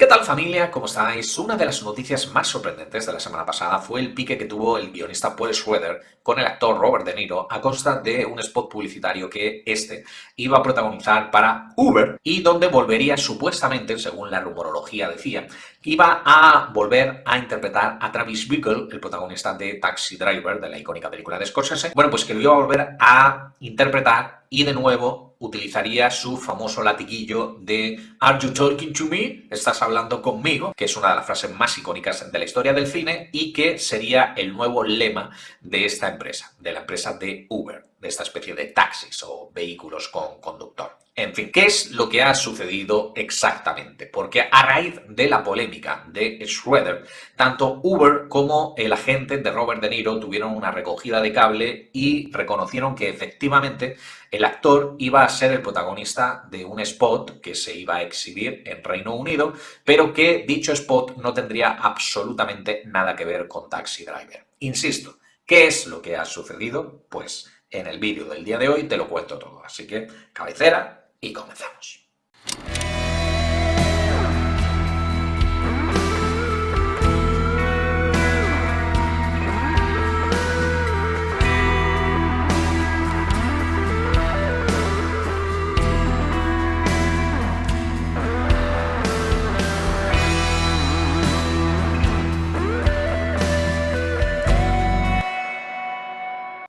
¿Qué tal, familia? ¿Cómo estáis? Una de las noticias más sorprendentes de la semana pasada fue el pique que tuvo el guionista Paul Schrader con el actor Robert De Niro a costa de un spot publicitario que este iba a protagonizar para Uber y donde volvería supuestamente, según la rumorología decía, que iba a volver a interpretar a Travis Bickle, el protagonista de Taxi Driver, de la icónica película de Scorsese. Bueno, pues que lo iba a volver a interpretar y de nuevo utilizaría su famoso latiguillo de "Are you talking to me?", ¿estás hablando conmigo?, que es una de las frases más icónicas de la historia del cine y que sería el nuevo lema de esta empresa, de la empresa de Uber, de esta especie de taxis o vehículos con conductor. En fin, ¿qué es lo que ha sucedido exactamente? Porque a raíz de la polémica de Schrader, tanto Uber como el agente de Robert De Niro tuvieron una recogida de cable y reconocieron que efectivamente el actor iba a ser el protagonista de un spot que se iba a exhibir en Reino Unido, pero que dicho spot no tendría absolutamente nada que ver con Taxi Driver. Insisto, ¿qué es lo que ha sucedido? Pues en el vídeo del día de hoy te lo cuento todo, así que cabecera y comenzamos.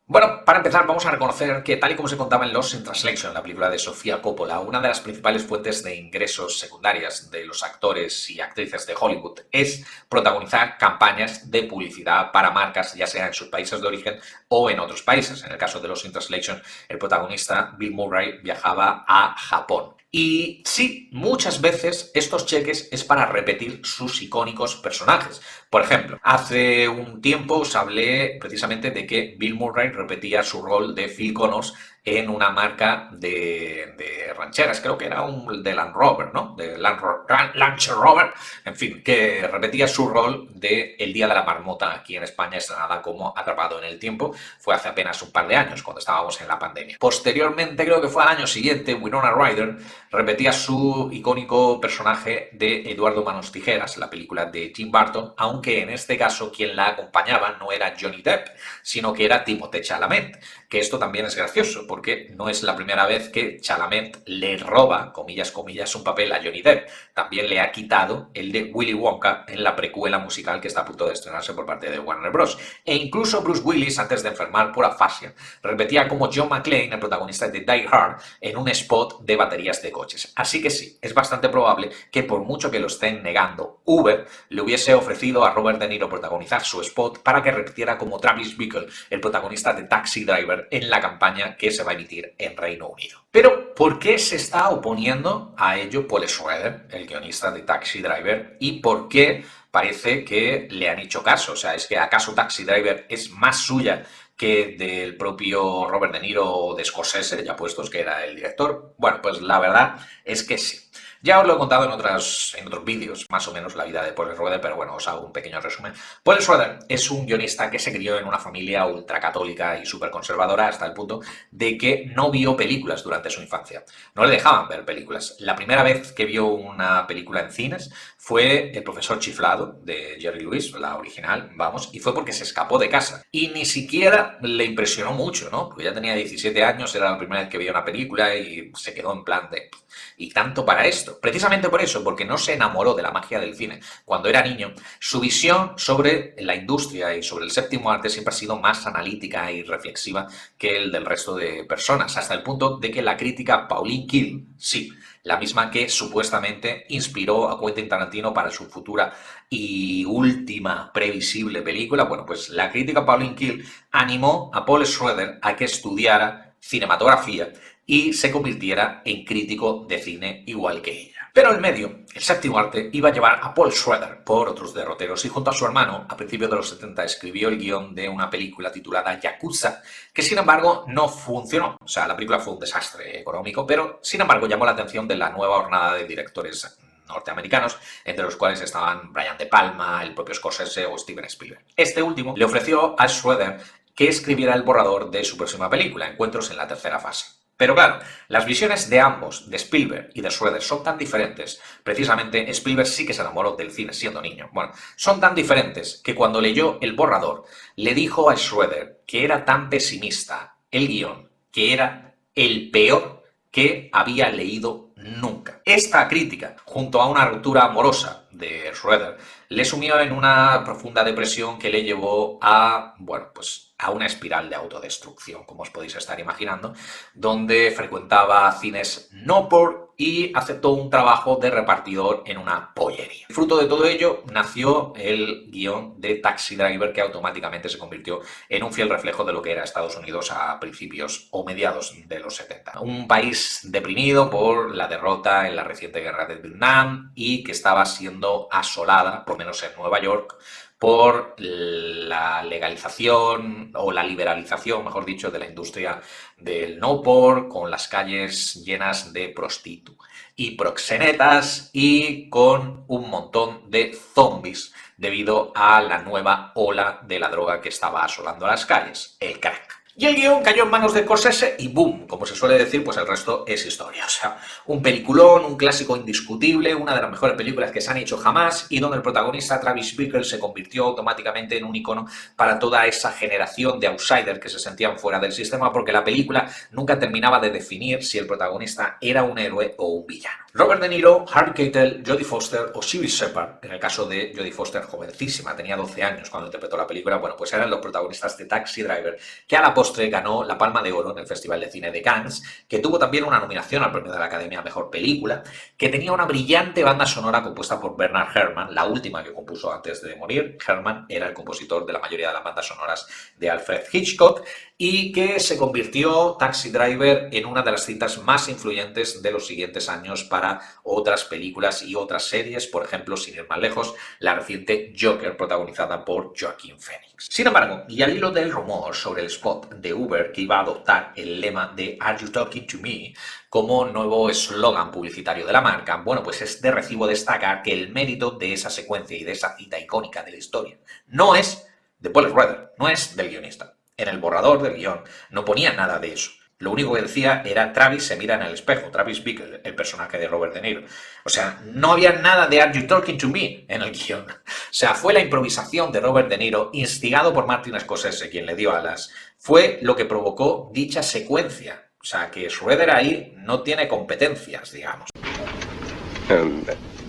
Bueno, para empezar vamos a reconocer que, tal y como se contaba en Lost in Translation, la película de Sofía Coppola, una de las principales fuentes de ingresos secundarias de los actores y actrices de Hollywood es protagonizar campañas de publicidad para marcas, ya sea en sus países de origen o en otros países. En el caso de Lost in Translation, el protagonista Bill Murray viajaba a Japón. Y sí, muchas veces estos cheques es para repetir sus icónicos personajes. Por ejemplo, hace un tiempo os hablé precisamente de que Bill Murray repetía su rol de Phil Connors en una marca de rancheras, creo que era un de Land Rover, ¿no? De Land Rover, en fin, que repetía su rol de El Día de la Marmota, aquí en España estrenada como Atrapado en el Tiempo, fue hace apenas un par de años, cuando estábamos en la pandemia. Posteriormente, creo que fue al año siguiente, Winona Ryder repetía su icónico personaje de Eduardo Manos Tijeras, la película de Tim Burton, aunque en este caso quien la acompañaba no era Johnny Depp, sino que era Timothée Chalamet, que esto también es gracioso, porque no es la primera vez que Chalamet le roba, comillas, comillas, un papel a Johnny Depp. También le ha quitado el de Willy Wonka en la precuela musical que está a punto de estrenarse por parte de Warner Bros. E incluso Bruce Willis, antes de enfermar por afasia, repetía como John McClane, el protagonista de Die Hard, en un spot de baterías de coches. Así que sí, es bastante probable que, por mucho que lo estén negando, Uber le hubiese ofrecido a Robert De Niro protagonizar su spot para que repitiera como Travis Bickle, el protagonista de Taxi Driver, en la campaña que se va a emitir en Reino Unido. Pero, ¿por qué se está oponiendo a ello Paul Schrader, el guionista de Taxi Driver, y por qué parece que le han hecho caso? O sea, ¿es que acaso Taxi Driver es más suya que del propio Robert De Niro o de Scorsese, ya puestos que era el director? Bueno, pues la verdad es que sí. Ya os lo he contado en otros vídeos, más o menos, la vida de Paul Schrader, pero bueno, os hago un pequeño resumen. Paul Schrader es un guionista que se crió en una familia ultracatólica y súper conservadora hasta el punto de que no vio películas durante su infancia. No le dejaban ver películas. La primera vez que vio una película en cines fue El profesor chiflado, de Jerry Lewis, la original, vamos, y fue porque se escapó de casa. Y ni siquiera le impresionó mucho, ¿no? Porque ya tenía 17 años, era la primera vez que veía una película y se quedó en plan de... ¿Y tanto para esto? Precisamente por eso, porque no se enamoró de la magia del cine cuando era niño, su visión sobre la industria y sobre el séptimo arte siempre ha sido más analítica y reflexiva que el del resto de personas, hasta el punto de que la crítica Pauline Kael, sí, la misma que supuestamente inspiró a Quentin Tarantino para su futura y última previsible película, bueno, pues la crítica Pauline Kael animó a Paul Schrader a que estudiara cinematografía y se convirtiera en crítico de cine igual que ella. Pero el medio, el séptimo arte, iba a llevar a Paul Schrader por otros derroteros y junto a su hermano, a principios de los 70, escribió el guión de una película titulada Yakuza, que sin embargo no funcionó. O sea, la película fue un desastre económico, pero sin embargo llamó la atención de la nueva hornada de directores norteamericanos, entre los cuales estaban Brian De Palma, el propio Scorsese o Steven Spielberg. Este último le ofreció a Schrader que escribiera el borrador de su próxima película, Encuentros en la tercera fase. Pero claro, las visiones de ambos, de Spielberg y de Schroeder, son tan diferentes. Precisamente Spielberg sí que se enamoró del cine siendo niño. Bueno, son tan diferentes que cuando leyó el borrador, le dijo a Schroeder que era tan pesimista el guión, que era el peor que había leído nunca. Esta crítica, junto a una ruptura amorosa de Schroeder, le sumió en una profunda depresión que le llevó a, bueno, pues a una espiral de autodestrucción, como os podéis estar imaginando, donde frecuentaba cines no por y aceptó un trabajo de repartidor en una pollería. Fruto de todo ello nació el guión de Taxi Driver, que automáticamente se convirtió en un fiel reflejo de lo que era Estados Unidos a principios o mediados de los 70. Un país deprimido por la derrota en la reciente guerra de Vietnam y que estaba siendo asolada, por lo menos en Nueva York, por la legalización o la liberalización, mejor dicho, de la industria del no-por, con las calles llenas de prostitutas y proxenetas y con un montón de zombies debido a la nueva ola de la droga que estaba asolando las calles, el crack. Y el guión cayó en manos de Scorsese y boom, como se suele decir, pues el resto es historia. O sea, un peliculón, un clásico indiscutible, una de las mejores películas que se han hecho jamás y donde el protagonista Travis Bickle se convirtió automáticamente en un icono para toda esa generación de outsiders que se sentían fuera del sistema porque la película nunca terminaba de definir si el protagonista era un héroe o un villano. Robert De Niro, Harvey Keitel, Jodie Foster o Sybil Shepherd, en el caso de Jodie Foster, jovencísima, tenía 12 años cuando interpretó la película, bueno, pues eran los protagonistas de Taxi Driver, que a la postre ganó la Palma de Oro en el Festival de Cine de Cannes, que tuvo también una nominación al Premio de la Academia a Mejor Película, que tenía una brillante banda sonora compuesta por Bernard Herrmann, la última que compuso antes de morir. Herrmann era el compositor de la mayoría de las bandas sonoras de Alfred Hitchcock, y que se convirtió Taxi Driver en una de las cintas más influyentes de los siguientes años para otras películas y otras series, por ejemplo, sin ir más lejos, la reciente Joker protagonizada por Joaquin Phoenix. Sin embargo, y al hilo del rumor sobre el spot de Uber que iba a adoptar el lema de Are You Talking to Me como nuevo eslogan publicitario de la marca, bueno, pues es de recibo destacar que el mérito de esa secuencia y de esa cita icónica de la historia no es de Paul Schrader, no es del guionista. En el borrador del guión no ponía nada de eso. Lo único que decía era Travis se mira en el espejo, Travis Bickle, el personaje de Robert De Niro. O sea, no había nada de Are You Talking to Me en el guión. O sea, fue la improvisación de Robert De Niro, instigado por Martin Scorsese, quien le dio alas. Fue lo que provocó dicha secuencia. O sea, que Schroeder ahí no tiene competencias, digamos.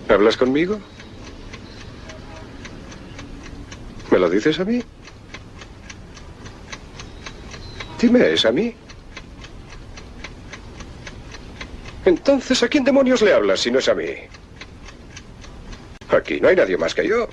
¿Hablas conmigo? ¿Me lo dices a mí? Dime, ¿es a mí? Entonces, ¿a quién demonios le hablas si no es a mí? Aquí no hay nadie más que yo.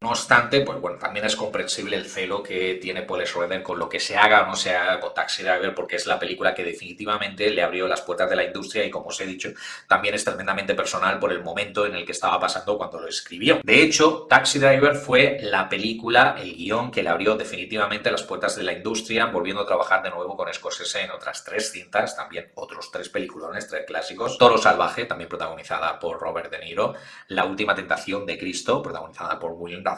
No obstante, pues bueno, también es comprensible el celo que tiene Paul Schrader con lo que se haga o no se haga con Taxi Driver, porque es la película que definitivamente le abrió las puertas de la industria y, como os he dicho, también es tremendamente personal por el momento en el que estaba pasando cuando lo escribió. De hecho, Taxi Driver fue la película, el guión que le abrió definitivamente las puertas de la industria, volviendo a trabajar de nuevo con Scorsese en otras 3 cintas, también otros 3 peliculones, 3 clásicos. Toro Salvaje, también protagonizada por Robert De Niro, La Última Tentación de Cristo, protagonizada por William Dafoe,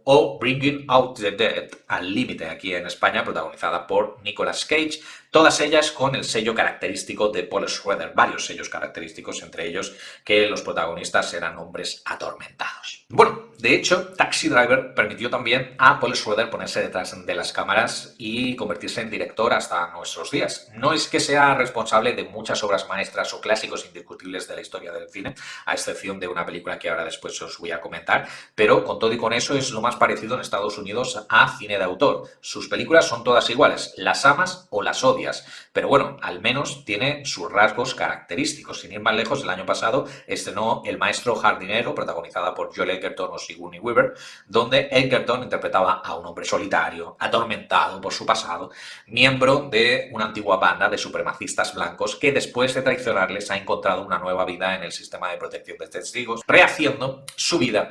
o Bringing Out the Dead, Al Límite, aquí en España, protagonizada por Nicolas Cage, todas ellas con el sello característico de Paul Schrader, varios sellos característicos, entre ellos que los protagonistas eran hombres atormentados. Bueno, de hecho, Taxi Driver permitió también a Paul Schrader ponerse detrás de las cámaras y convertirse en director hasta nuestros días. No es que sea responsable de muchas obras maestras o clásicos indiscutibles de la historia del cine, a excepción de una película que ahora después os voy a comentar, pero con todo y con eso es lo más parecido en Estados Unidos a cine de autor. Sus películas son todas iguales, las amas o las odias, pero bueno, al menos tiene sus rasgos característicos. Sin ir más lejos, el año pasado estrenó El maestro jardinero, protagonizada por Joel Edgerton o Sigourney Weaver, donde Edgerton interpretaba a un hombre solitario, atormentado por su pasado, miembro de una antigua banda de supremacistas blancos que después de traicionarles ha encontrado una nueva vida en el sistema de protección de testigos, rehaciendo su vida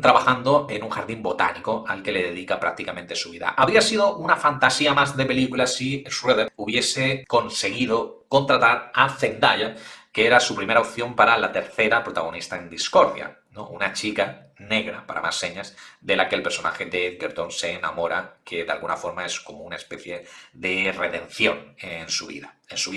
trabajando en un jardín botánico al que le dedica prácticamente su vida. Habría sido una fantasía más de película si Schrader hubiese conseguido contratar a Zendaya, que era su primera opción para la tercera protagonista en Discordia. ¿no? Una chica negra, para más señas, de la que el personaje de Edgerton se enamora, que de alguna forma es como una especie de redención en su vida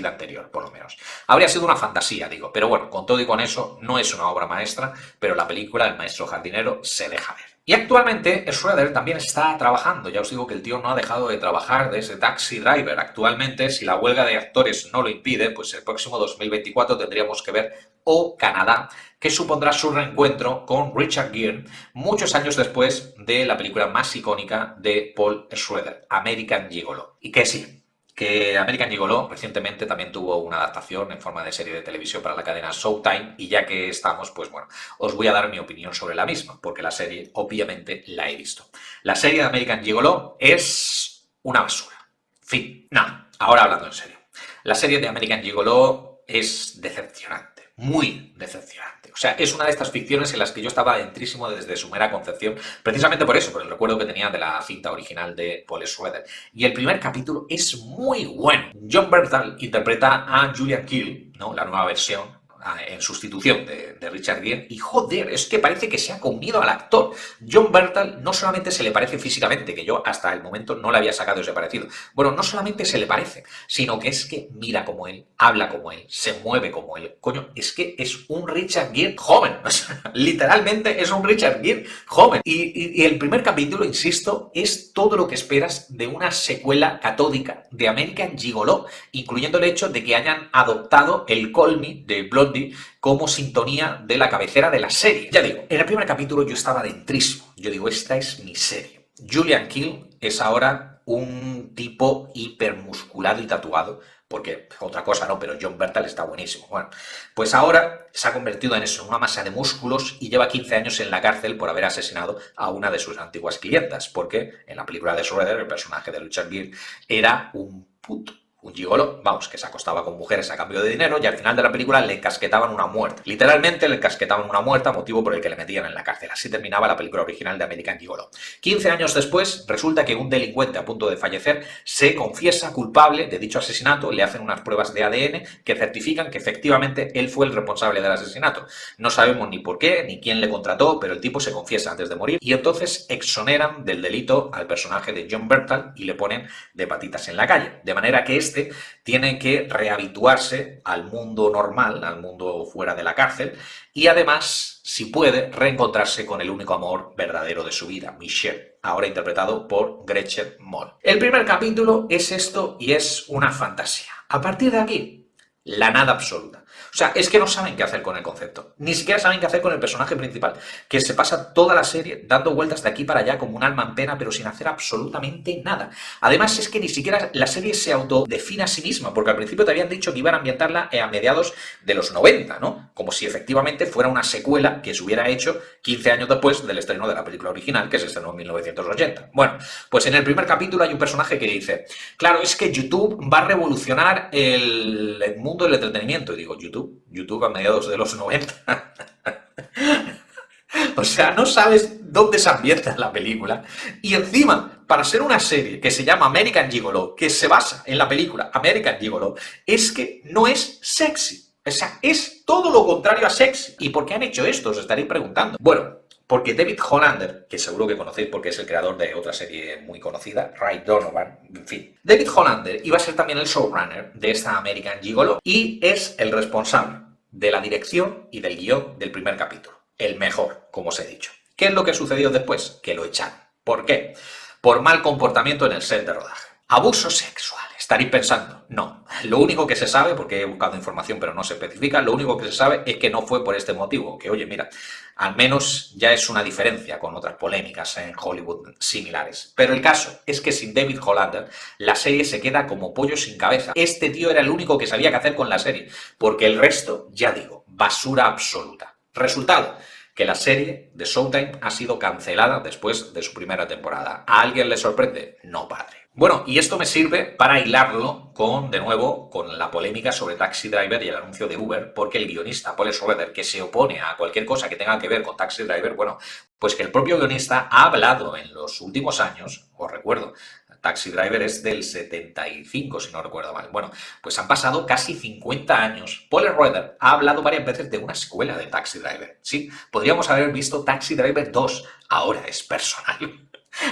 anterior, por lo menos. Habría sido una fantasía, digo, pero bueno, con todo y con eso, no es una obra maestra, pero la película El maestro jardinero se deja ver. Y actualmente Schroeder también está trabajando, ya os digo que el tío no ha dejado de trabajar desde Taxi Driver. Actualmente, si la huelga de actores no lo impide, pues el próximo 2024 tendríamos que ver O Canadá, que supondrá su reencuentro con Richard Gere muchos años después de la película más icónica de Paul Schroeder, American Gigolo. Y que sí, que American Gigolo recientemente también tuvo una adaptación en forma de serie de televisión para la cadena Showtime, y ya que estamos, pues bueno, os voy a dar mi opinión sobre la misma, porque la serie obviamente la he visto. La serie de American Gigolo es una basura. Fin, no, ahora hablando en serio. La serie de American Gigolo es decepcionante, muy decepcionante. O sea, es una de estas ficciones en las que yo estaba dentrísimo desde su mera concepción, precisamente por eso, por el recuerdo que tenía de la cinta original de Paul Schroeder. Y el primer capítulo es muy bueno. John Bernthal interpreta a Julian Keel, ¿no? La nueva versión, en sustitución de Richard Gere, y joder, es que parece que se ha comido al actor. John Bernthal no solamente se le parece físicamente, que yo hasta el momento no le había sacado ese parecido, bueno, no solamente se le parece, sino que es que mira como él, habla como él, se mueve como él, coño, es que es un Richard Gere joven, o sea, literalmente es un Richard Gere joven. Y el primer capítulo, insisto, es todo lo que esperas de una secuela catódica de American Gigolo, incluyendo el hecho de que hayan adoptado el Call Me de Blondie como sintonía de la cabecera de la serie. Ya digo, en el primer capítulo yo estaba dentrísimo. Yo digo, esta es mi serie. Julian Keel es ahora un tipo hipermusculado y tatuado, porque otra cosa no, pero John Bernthal está buenísimo. Bueno, pues ahora se ha convertido en eso, en una masa de músculos, y lleva 15 años en la cárcel por haber asesinado a una de sus antiguas clientas, porque en la película de Schroeder, el personaje de Richard Gere era un puto, un gigolo, vamos, que se acostaba con mujeres a cambio de dinero, y al final de la película le encasquetaban una muerte. Literalmente le encasquetaban una muerte, motivo por el que le metían en la cárcel. Así terminaba la película original de American Gigolo. 15 años después, resulta que un delincuente a punto de fallecer se confiesa culpable de dicho asesinato, le hacen unas pruebas de ADN que certifican que efectivamente él fue el responsable del asesinato. No sabemos ni por qué, ni quién le contrató, pero el tipo se confiesa antes de morir, y entonces exoneran del delito al personaje de John Bernthal y le ponen de patitas en la calle. De manera que tiene que rehabituarse al mundo normal, al mundo fuera de la cárcel, y además, si puede, reencontrarse con el único amor verdadero de su vida, Michelle, ahora interpretado por Gretchen Moll. El primer capítulo es esto y es una fantasía. A partir de aquí, la nada absoluta. O sea, es que no saben qué hacer con el concepto. Ni siquiera saben qué hacer con el personaje principal, que se pasa toda la serie dando vueltas de aquí para allá como un alma en pena, pero sin hacer absolutamente nada. Además, es que ni siquiera la serie se autodefine a sí misma, porque al principio te habían dicho que iban a ambientarla a mediados de los 90, ¿no? Como si efectivamente fuera una secuela que se hubiera hecho 15 años después del estreno de la película original, que se estrenó en 1980. Bueno, pues en el primer capítulo hay un personaje que dice, claro, es que YouTube va a revolucionar el mundo del entretenimiento. Y digo, YouTube a mediados de los 90. O sea, no sabes dónde se ambienta la película. Y encima, para ser una serie que se llama American Gigolo, que se basa en la película American Gigolo, es que no es sexy. O sea, es todo lo contrario a sexy. ¿Y por qué han hecho esto? Os estaréis preguntando. Bueno, porque David Hollander, que seguro que conocéis porque es el creador de otra serie muy conocida, Ray Donovan, en fin. David Hollander iba a ser también el showrunner de esta American Gigolo y es el responsable de la dirección y del guión del primer capítulo. El mejor, como os he dicho. ¿Qué es lo que sucedió después? Que lo echaron. ¿Por qué? Por mal comportamiento en el set de rodaje. Abuso sexual. Estaréis pensando, no. Lo único que se sabe, porque he buscado información pero no se especifica, lo único que se sabe es que no fue por este motivo. Que oye, mira, al menos ya es una diferencia con otras polémicas en Hollywood similares. Pero el caso es que sin David Hollander la serie se queda como pollo sin cabeza. Este tío era el único que sabía qué hacer con la serie, porque el resto, ya digo, basura absoluta. Resultado, que la serie de Showtime ha sido cancelada después de su primera temporada. ¿A alguien le sorprende? No, padre. Bueno, y esto me sirve para hilarlo de nuevo, con la polémica sobre Taxi Driver y el anuncio de Uber, porque el guionista Paul Schroeder, que se opone a cualquier cosa que tenga que ver con Taxi Driver, bueno, pues que el propio guionista ha hablado en los últimos años, os recuerdo, Taxi Driver es del 75, si no recuerdo mal. Bueno, pues han pasado casi 50 años. Paul Schrader ha hablado varias veces de una secuela de Taxi Driver. Sí, podríamos haber visto Taxi Driver 2, ahora es personal.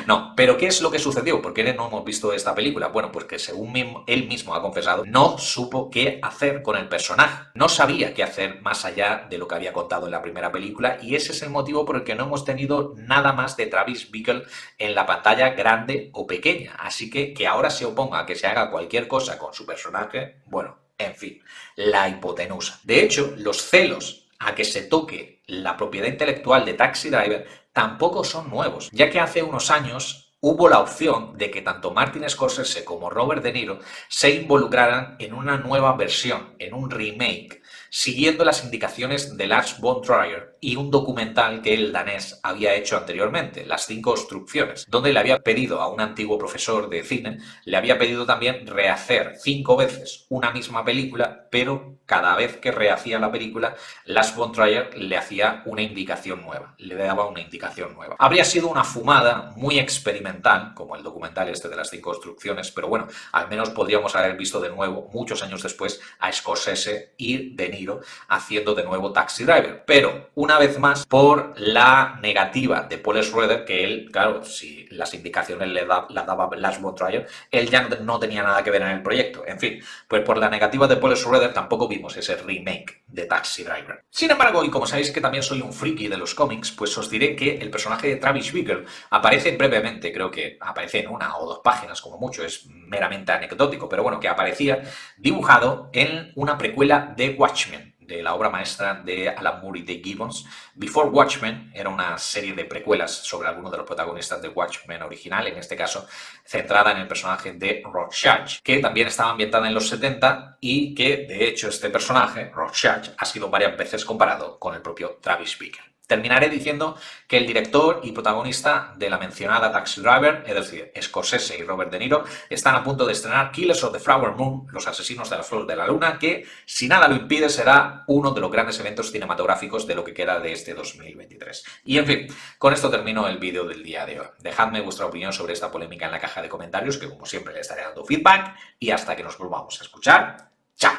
No, pero ¿qué es lo que sucedió? ¿Por qué no hemos visto esta película? Bueno, pues que según él mismo ha confesado, no supo qué hacer con el personaje. No sabía qué hacer más allá de lo que había contado en la primera película y ese es el motivo por el que no hemos tenido nada más de Travis Bickle en la pantalla grande o pequeña. Así que ahora se oponga a que se haga cualquier cosa con su personaje, bueno, en fin, la hipotenusa. De hecho, los celos a que se toque la propiedad intelectual de Taxi Driver tampoco son nuevos, ya que hace unos años hubo la opción de que tanto Martin Scorsese como Robert De Niro se involucraran en una nueva versión, en un remake, siguiendo las indicaciones de Lars von Trier y un documental que el danés había hecho anteriormente, Las 5 Obstrucciones, donde le había pedido a un antiguo profesor de cine, le había pedido también rehacer 5 veces una misma película, pero cada vez que rehacía la película, Lars von Trier le hacía una indicación nueva, le daba una indicación nueva. Habría sido una fumada muy experimental, como el documental este de Las 5 Obstrucciones, pero bueno, al menos podríamos haber visto de nuevo, muchos años después, a Scorsese y De Niro haciendo de nuevo Taxi Driver. Pero, una vez más, por la negativa de Paul Schrader, que él, claro, si las indicaciones las daba Lars von Trier, él ya no tenía nada que ver en el proyecto. En fin, pues por la negativa de Paul Schrader tampoco vimos ese remake de Taxi Driver. Sin embargo, y como sabéis que también soy un friki de los cómics, pues os diré que el personaje de Travis Bickle aparece brevemente, creo que aparece en 1 o 2 páginas como mucho, es meramente anecdótico, pero bueno, que aparecía dibujado en una precuela de Watchmen, de la obra maestra de Alan Moore y Dave Gibbons. Before Watchmen era una serie de precuelas sobre algunos de los protagonistas de Watchmen original, en este caso centrada en el personaje de Rorschach, que también estaba ambientada en los 70 y que, de hecho, este personaje, Rorschach, ha sido varias veces comparado con el propio Travis Bickle. Terminaré diciendo que el director y protagonista de la mencionada Taxi Driver, es decir, Scorsese y Robert De Niro, están a punto de estrenar Killers of the Flower Moon, Los asesinos de las flores de la luna, que, si nada lo impide, será uno de los grandes eventos cinematográficos de lo que queda de este 2023. Y en fin, con esto termino el vídeo del día de hoy. Dejadme vuestra opinión sobre esta polémica en la caja de comentarios, que como siempre le estaré dando feedback, y hasta que nos volvamos a escuchar, ¡chao!